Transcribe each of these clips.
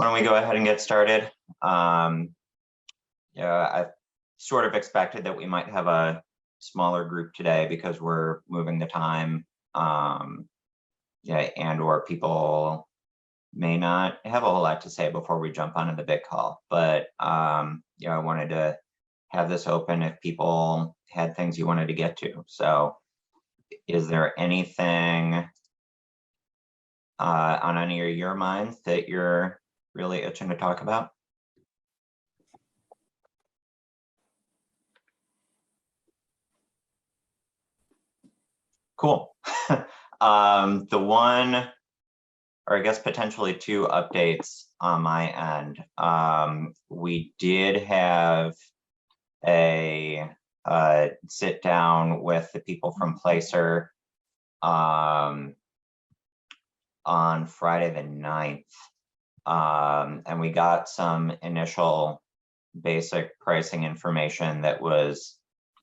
Why don't we go ahead and get started? Yeah, I sort of expected that we might have a smaller group today because we're moving the time. Yeah, and or people may not have a whole lot to say before we jump onto the big call. But I wanted to have this open if people had things you wanted to get to. So is there anything on any of your minds that you're really itching to talk about? Cool. The one, or I guess potentially two updates on my end. We did have a sit down with the people from Placer on Friday the 9th. And we got some initial basic pricing information that was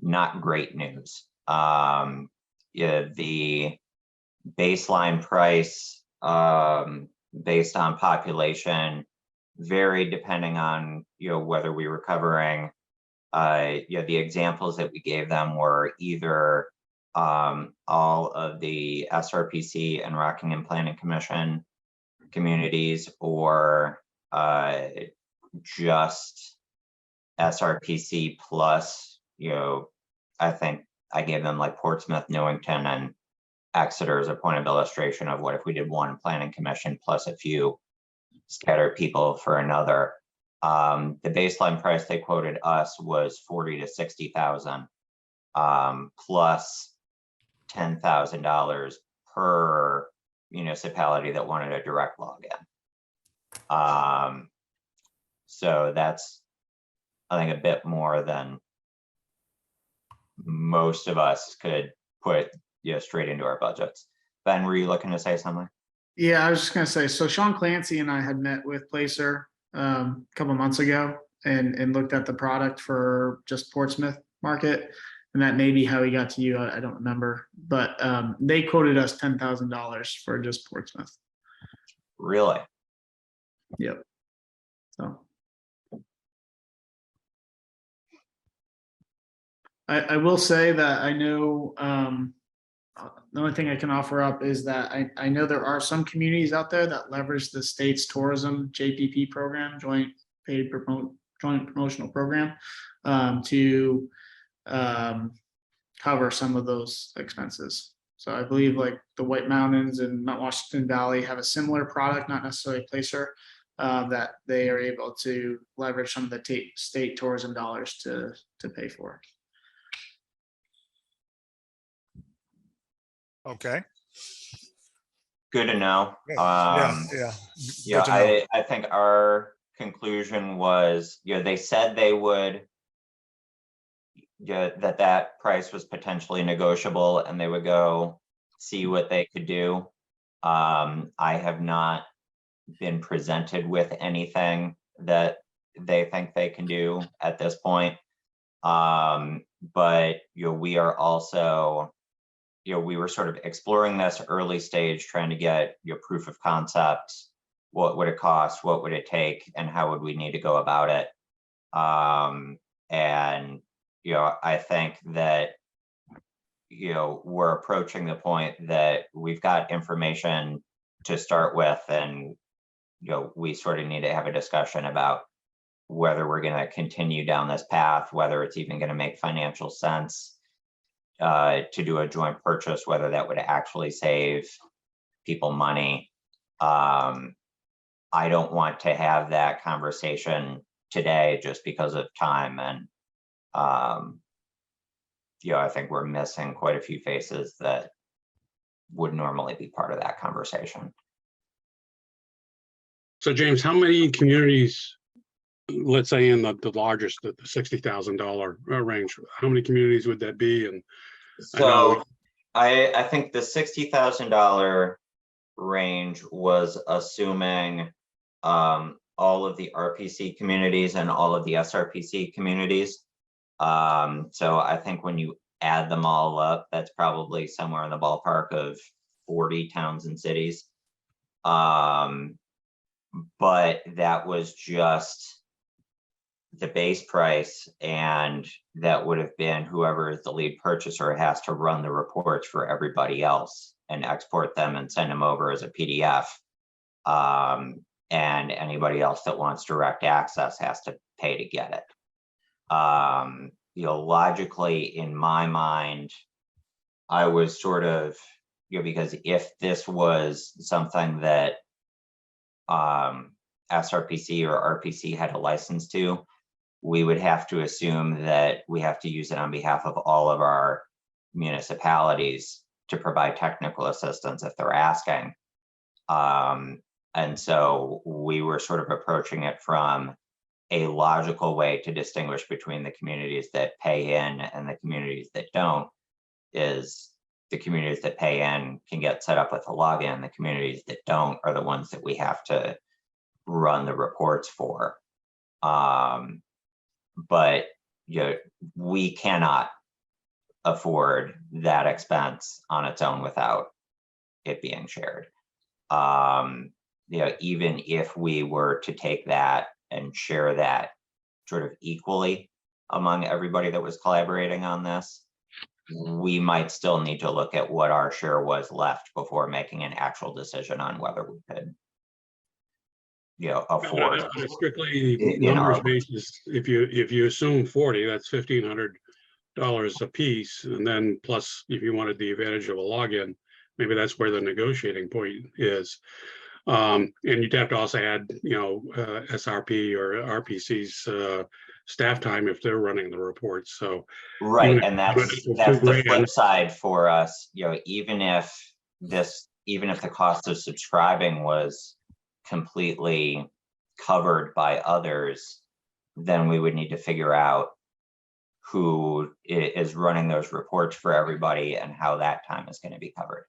not great news. Yeah, the baseline price based on population varied depending on whether we were covering the examples that we gave them were either all of the SRPC and Rockingham Planning Commission communities or just SRPC plus, I think I gave them like Portsmouth, Newington, and Exeter as a point of illustration of what if we did one planning commission plus a few scattered people for another. The baseline price they quoted us was 40 to 60,000 plus $10,000 per municipality that wanted a direct login. So that's, I think, a bit more than most of us could put straight into our budgets. Ben, were you looking to say something? Yeah, I was just going to say, so Sean Clancy and I had met with Placer a couple months ago and looked at the product for just Portsmouth market. And that may be how he got to you. I don't remember, but they quoted us $10,000 for just Portsmouth. Really? Yep. So I will say that I know the only thing I can offer up is that I know there are some communities out there that leverage the state's tourism JPP program, joint promotional program, to cover some of those expenses. So I believe like the White Mountains and Mount Washington Valley have a similar product, not necessarily Placer, that they are able to leverage some of the state tourism dollars to pay for. Okay. Good to know. Yeah. I think our conclusion was, they said they would, that price was potentially negotiable and they would go see what they could do. I have not been presented with anything that they think they can do at this point. But we are also, we were sort of exploring this early stage, trying to get your proof of concept. What would it cost? What would it take? And how would we need to go about it? And, I think that, we're approaching the point that we've got information to start with, and, we sort of need to have a discussion about whether we're going to continue down this path, whether it's even going to make financial sense to do a joint purchase, whether that would actually save people money. I don't want to have that conversation today just because of time, and I think we're missing quite a few faces that would normally be part of that conversation. So James, how many communities, let's say in the largest, the $60,000 range, how many communities would that be? And so I think the $60,000 range was assuming all of the RPC communities and all of the SRPC communities. So I think when you add them all up, that's probably somewhere in the ballpark of 40 towns and cities. but that was just the base price, and that would have been whoever is the lead purchaser has to run the reports for everybody else and export them and send them over as a PDF. And anybody else that wants direct access has to pay to get it. Logically, in my mind, I was sort of, because if this was something that SRPC or RPC had a license to, we would have to assume that we have to use it on behalf of all of our municipalities to provide technical assistance if they're asking. And so we were sort of approaching it from a logical way to distinguish between the communities that pay in and the communities that don't, is the communities that pay in can get set up with a login. The communities that don't are the ones that we have to run the reports for. But we cannot afford that expense on its own without it being shared. Even if we were to take that and share that sort of equally among everybody that was collaborating on this, we might still need to look at what our share was left before making an actual decision on whether we could afford On a strictly in numbers our- basis, if you assume 40, that's $1,500 a piece, and then plus if you wanted the advantage of a login, maybe that's where the negotiating point is. And you'd have to also add, SRP or RPC's staff time if they're running the reports. So right, even and if that's it's the $2,000, flip side for us. Even if the cost of subscribing was completely covered by others, then we would need to figure out who is running those reports for everybody and how that time is going to be covered.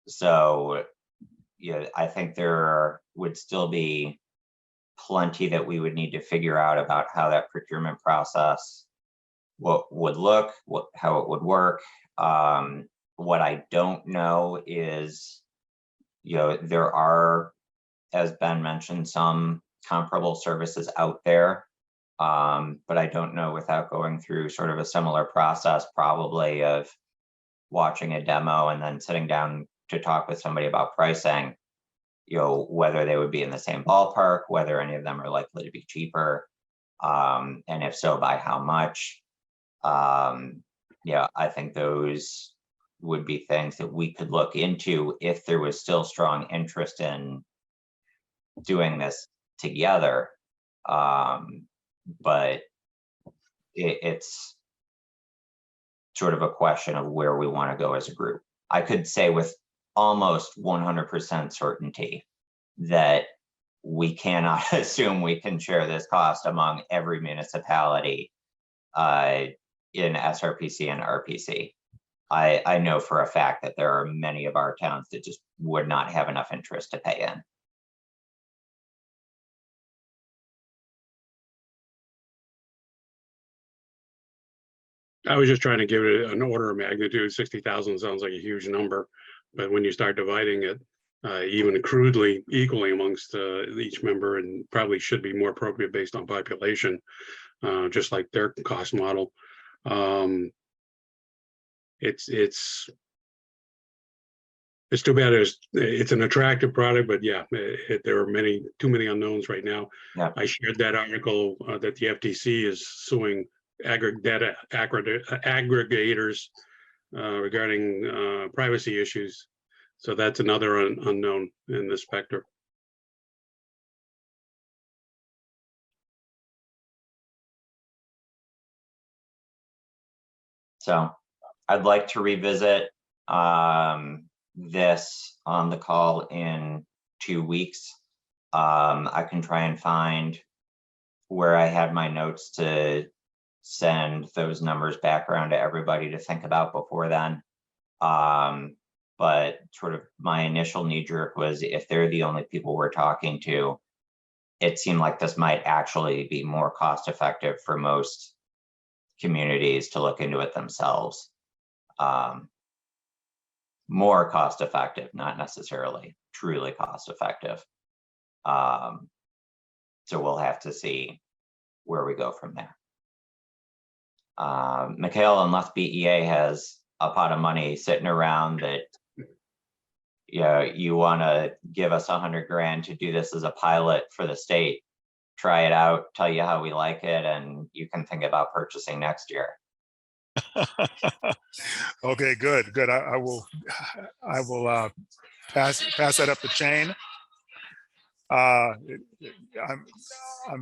So I think there would still be plenty that we would need to figure out about how that procurement process would look, how it would work. What I don't know is, there are, as Ben mentioned, some comparable services out there, but I don't know, without going through sort of a similar process, probably of watching a demo and then sitting down to talk with somebody about pricing, whether they would be in the same ballpark, whether any of them are likely to be cheaper, and if so, by how much. I think those would be things that we could look into if there was still strong interest in doing this together. But it's sort of a question of where we want to go as a group. I could say with almost 100% certainty that we cannot assume we can share this cost among every municipality in SRPC and RPC. I know for a fact that there are many of our towns that just would not have enough interest to pay in. I was just trying to give it an order of magnitude. 60,000 sounds like a huge number, but when you start dividing it, even crudely equally amongst each member, and probably should be more appropriate based on population, just like their cost model. It's too bad. It's an attractive product, but yeah, there are too many unknowns right now. Yeah. I shared that article that the FTC is suing data aggregators regarding privacy issues. So that's another unknown in this spectrum. So I'd like to revisit this on the call in 2 weeks. I can try and find where I had my notes to send those numbers back around to everybody to think about before then. But sort of my initial knee jerk was, if they're the only people we're talking to, it seemed like this might actually be more cost effective for most communities to look into it themselves. more cost effective, not necessarily truly cost effective. So we'll have to see where we go from there. Mikhail, unless BEA has a pot of money sitting around that, you want to give us 100 grand to do this as a pilot for the state, try it out, tell you how we like it, and you can think about purchasing next year. Okay, good. I will pass that up the chain. I'm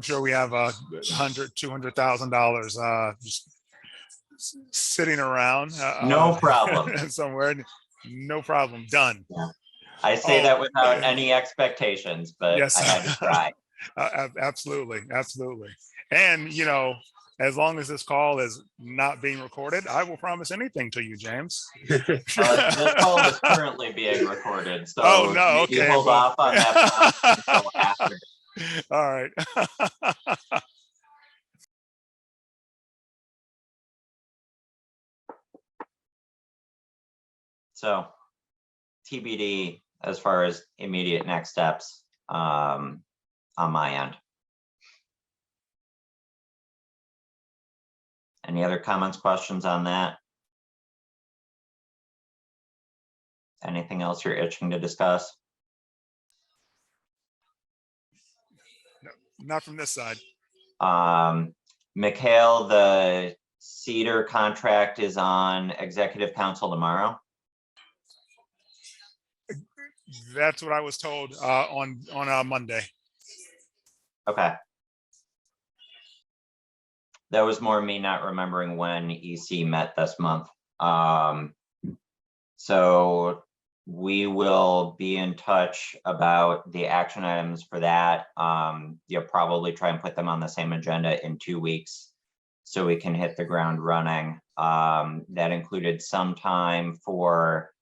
sure we have $200,000 just sitting around. No problem. Somewhere. No problem. Done. Yeah. I say that without any expectations, but Yes. I had to try. Absolutely. And, as long as this call is not being recorded, I will promise anything to you, James. This call is currently being recorded, so Oh, no, maybe okay, hold well. off on that until after. All right. So TBD as far as immediate next steps on my end. Any other comments, questions on that? Anything else you're itching to discuss? No, not from this side. Mikhail, the Cedar contract is on executive council tomorrow. That's what I was told on Monday. Okay. That was more me not remembering when EC met this month. So we will be in touch about the action items for that. You'll probably try and put them on the same agenda in 2 weeks so we can hit the ground running. That included some time for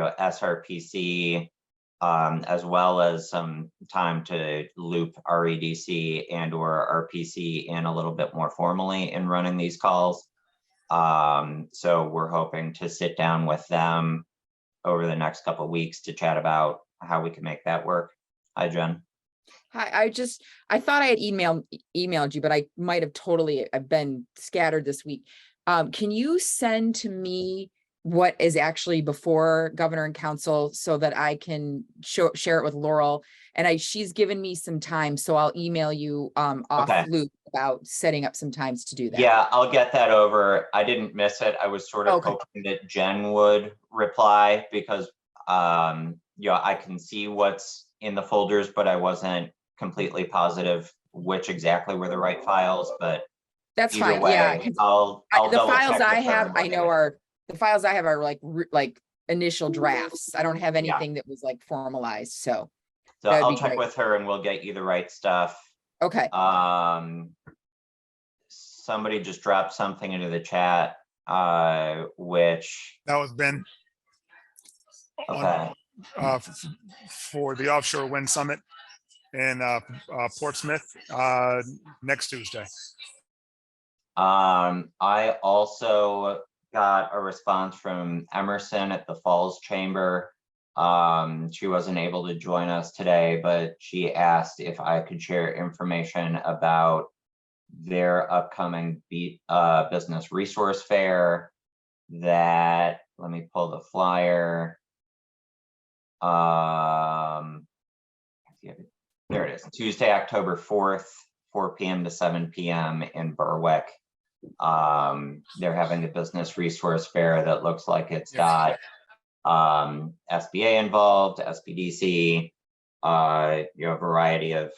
SRPC, as well as some time to loop REDC and or RPC in a little bit more formally in running these calls. So we're hoping to sit down with them over the next couple of weeks to chat about how we can make that work. Hi, Jen. Hi, I thought I had emailed you, but I might have I've been scattered this week. Can you send to me what is actually before governor and council so that I can share it with Laurel? And she's given me some time, so I'll email you off loop about setting up some times to do that. Yeah, I'll get that over. I didn't miss it. I was sort of hoping that Jen would reply because I can see what's in the folders, but I wasn't completely positive which exactly were the right files. But that's fine. Way, yeah, I'll the files I have, I know are the files I have are like initial drafts. I don't have anything that was like formalized. So I'll check with her and we'll get you the right stuff. Okay. Somebody just dropped something into the chat, which that was Ben. Okay. For the offshore wind summit in Portsmouth next Tuesday. I also got a response from Emerson at the Falls Chamber. She wasn't able to join us today, but she asked if I could share information about their upcoming business resource fair. That, let me pull the flyer. There it is. Tuesday, October 4th, 4 p.m. to 7 p.m. in Berwick. They're having a business resource fair that looks like it's got SBA involved, SPDC, a variety of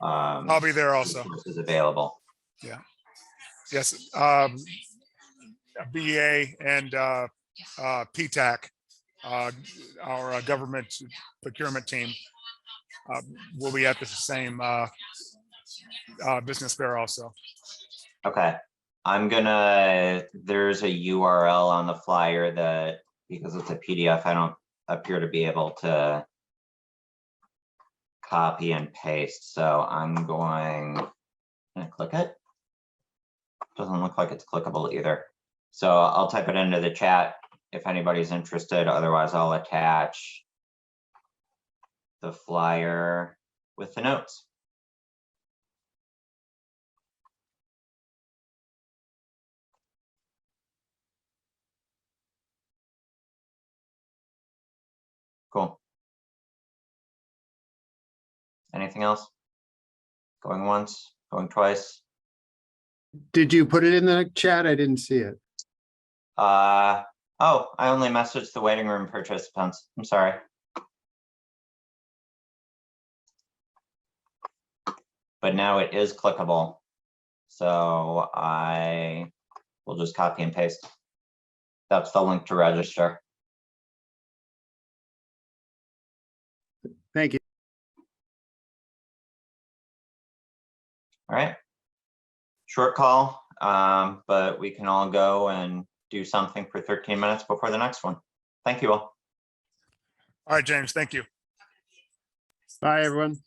I'll be there also. Resources available. Yeah. Yes. BEA and PTAC, our government procurement team, will be at the same business fair also. Okay. There's a URL on the flyer that, because it's a PDF, I don't appear to be able to copy and paste. So I'm going to click it. Doesn't look like it's clickable either. So I'll type it into the chat. if anybody's interested. Otherwise, I'll attach the flyer with the notes. Cool. Anything else? Going once, going twice? Did you put it in the chat? I didn't see it. Oh, I only messaged the waiting room participants. I'm sorry. But now it is clickable. So I will just copy and paste. That's the link to register. Thank you. All right. Short call, but we can all go and do something for 13 minutes before the next one. Thank you all. All right, James, thank you. Bye, everyone.